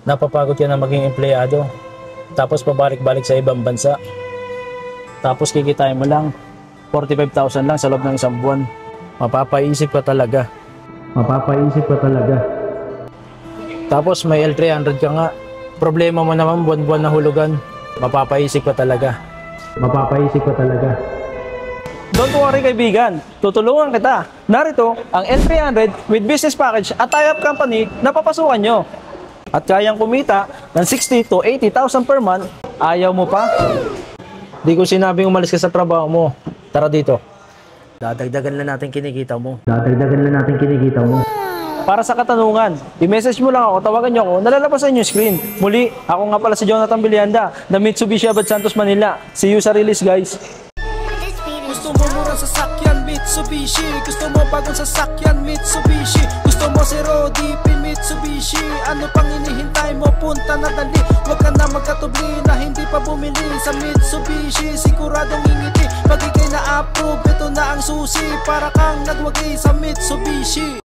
Napapagod ka na maging empleyado. Tapos pabalik-balik sa ibang bansa. Tapos kikitain mo lang 45,000 lang sa loob ng isang buwan. Mapapaisip ka talaga. Mapapaisip ka talaga. Tapos may L300 ka nga. Problema mo naman buwan-buwan na hulugan. Mapapaisip ka talaga. Mapapaisip ka talaga. Don't worry kaibigan, tutulungan kita. Narito ang L300 with business package at tie-up company na papasukan nyo. At kayang kumita ng 60 to 80,000 per month. Ayaw mo pa? Di ko sinabing umalis ka sa trabaho mo. Tara dito. Dadagdagan lang natin kinikita mo. Dadagdagan lang natin kinikita mo. Para sa katanungan, i-message mo lang ako, tawagan nyo ako, nalalabasan yung screen. Muli, ako nga pala si Jonathan Villanda, na Mitsubishi Abad Santos, Manila. See you sa release, guys. Gusto mo murang sasakyan Mitsubishi, gusto mo bagong sasakyan Mitsubishi, gusto mo si DP Mitsubishi, ano pang inihintay mo, punta na dali. Huwag ka na magkatubli na hindi pa bumili sa Mitsubishi, siguradong ingiti pag ikay na-approve, ito na ang susi para kang nagwagi sa Mitsubishi.